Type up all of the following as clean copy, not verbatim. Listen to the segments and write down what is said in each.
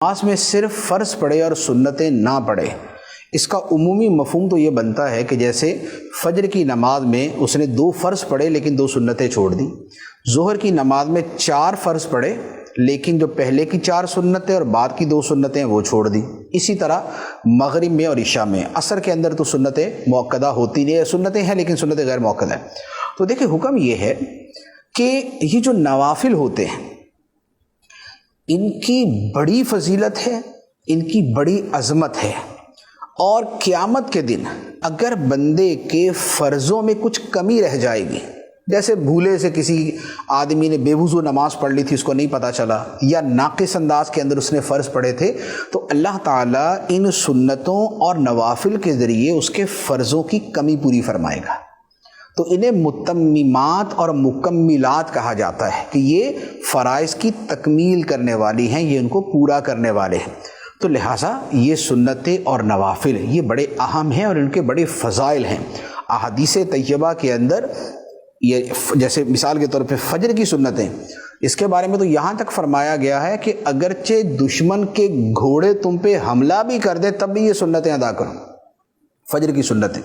نماز میں صرف فرض پڑھے اور سنتیں نہ پڑھے، اس کا عمومی مفہوم تو یہ بنتا ہے کہ جیسے فجر کی نماز میں اس نے 2 فرض پڑھے لیکن 2 سنتیں چھوڑ دی، ظہر کی نماز میں 4 فرض پڑھے لیکن جو پہلے کی 4 سنتیں اور بعد کی 2 سنتیں وہ چھوڑ دی۔ اسی طرح مغرب میں اور عشاء میں، عصر کے اندر تو سنتیں مؤکدہ ہوتی نہیں، سنتیں ہیں لیکن سنتیں غیر مؤکدہ ہیں۔ تو دیکھیں حکم یہ ہے کہ یہ جو نوافل ہوتے ہیں ان کی بڑی فضیلت ہے، ان کی بڑی عظمت ہے، اور قیامت کے دن اگر بندے کے فرضوں میں کچھ کمی رہ جائے گی، جیسے بھولے سے کسی آدمی نے بے وضو نماز پڑھ لی تھی، اس کو نہیں پتہ چلا، یا ناقص انداز کے اندر اس نے فرض پڑھے تھے، تو اللہ تعالیٰ ان سنتوں اور نوافل کے ذریعے اس کے فرضوں کی کمی پوری فرمائے گا۔ تو انہیں متممات اور مکملات کہا جاتا ہے کہ یہ فرائض کی تکمیل کرنے والی ہیں، یہ ان کو پورا کرنے والے ہیں۔ تو لہٰذا یہ سنتیں اور نوافل یہ بڑے اہم ہیں اور ان کے بڑے فضائل ہیں۔ احادیث طیبہ کے اندر یہ جیسے مثال کے طور پہ فجر کی سنتیں، اس کے بارے میں تو یہاں تک فرمایا گیا ہے کہ اگرچہ دشمن کے گھوڑے تم پہ حملہ بھی کر دے تب بھی یہ سنتیں ادا کرو، فجر کی سنتیں۔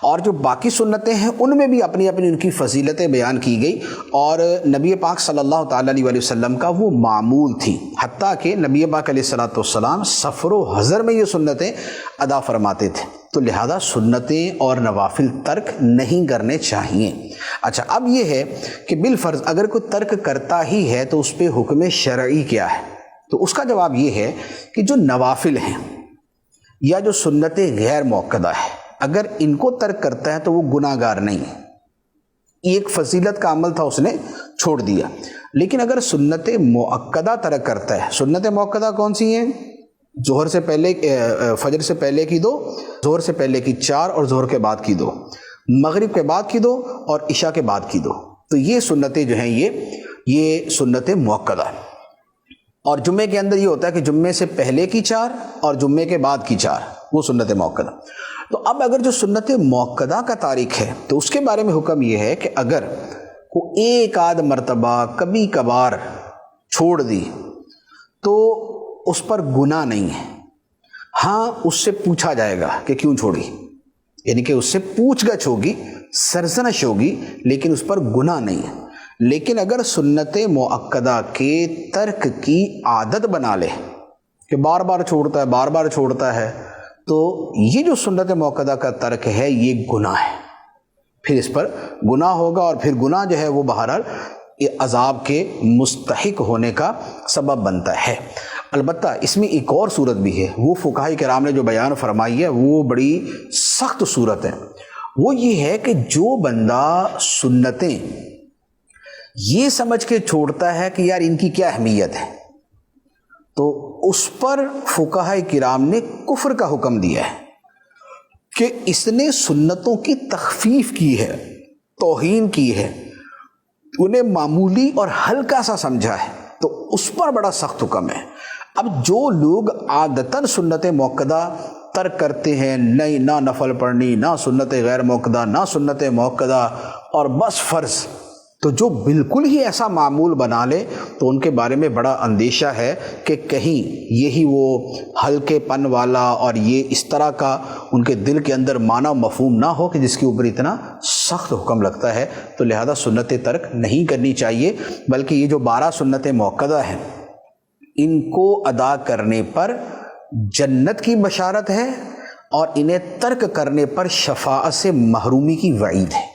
اور جو باقی سنتیں ہیں ان میں بھی اپنی اپنی ان کی فضیلتیں بیان کی گئی، اور نبی پاک صلی اللہ تعالیٰ علیہ وسلم کا وہ معمول تھی، حتیٰ کہ نبی پاک علیہ السلام سفر و حضر میں یہ سنتیں ادا فرماتے تھے۔ تو لہذا سنتیں اور نوافل ترک نہیں کرنے چاہیے۔ اچھا، اب یہ ہے کہ بالفرض اگر کوئی ترک کرتا ہی ہے تو اس پہ حکم شرعی کیا ہے؟ تو اس کا جواب یہ ہے کہ جو نوافل ہیں یا جو سنتیں غیر مؤکدہ ہیں، اگر ان کو ترک کرتا ہے تو وہ گناہ گار نہیں ہے، ایک فضیلت کا عمل تھا اس نے چھوڑ دیا۔ لیکن اگر سنت مؤکدہ ترک کرتا ہے، سنت مؤکدہ کون سی ہیں؟ ظہر سے پہلے، فجر سے پہلے کی 2، ظہر سے پہلے کی 4 اور ظہر کے بعد کی 2، مغرب کے بعد کی 2 اور عشاء کے بعد کی 2۔ تو یہ سنتیں جو ہیں یہ سنت مؤکدہ ہیں۔ اور جمعے کے اندر یہ ہوتا ہے کہ جمعے سے پہلے کی 4 اور جمعے کے بعد کی 4، وہ سنت مؤکدہ۔ تو اب اگر جو سنت مؤکدہ کا تاریخ ہے تو اس کے بارے میں حکم یہ ہے کہ اگر وہ ایک آدھ مرتبہ کبھی کبھار چھوڑ دی تو اس پر گناہ نہیں ہے۔ ہاں، اس سے پوچھا جائے گا کہ کیوں چھوڑی، یعنی کہ اس سے پوچھ گچھ ہوگی، سرزنش ہوگی، لیکن اس پر گناہ نہیں ہے۔ لیکن اگر سنت مؤکدہ کے ترک کی عادت بنا لے کہ بار بار چھوڑتا ہے، بار بار چھوڑتا ہے، تو یہ جو سنت مؤکدہ کا ترک ہے یہ گناہ ہے، پھر اس پر گناہ ہوگا، اور پھر گناہ جو ہے وہ بہرحال عذاب کے مستحق ہونے کا سبب بنتا ہے۔ البتہ اس میں ایک اور صورت بھی ہے، وہ فقہاء کرام نے جو بیان فرمائی ہے وہ بڑی سخت صورت ہے۔ وہ یہ ہے کہ جو بندہ سنتیں یہ سمجھ کے چھوڑتا ہے کہ یار ان کی کیا اہمیت ہے، تو اس پر فقہاء کرام نے کفر کا حکم دیا ہے کہ اس نے سنتوں کی تخفیف کی ہے، توہین کی ہے، انہیں معمولی اور ہلکا سا سمجھا ہے، تو اس پر بڑا سخت حکم ہے۔ اب جو لوگ عادتاً سنت مؤکدہ ترک کرتے ہیں، نہ نفل پڑھنی، نہ سنت غیر مؤکدہ، نہ سنت مؤکدہ، اور بس فرض، تو جو بالکل ہی ایسا معمول بنا لے تو ان کے بارے میں بڑا اندیشہ ہے کہ کہیں یہی وہ ہلکے پن والا اور یہ اس طرح کا ان کے دل کے اندر معنی و مفہوم نہ ہو کہ جس کے اوپر اتنا سخت حکم لگتا ہے۔ تو لہذا سنت ترک نہیں کرنی چاہیے، بلکہ یہ جو 12 سنتیں مؤکدہ ہیں ان کو ادا کرنے پر جنت کی بشارت ہے، اور انہیں ترک کرنے پر شفاعت سے محرومی کی وعید ہے۔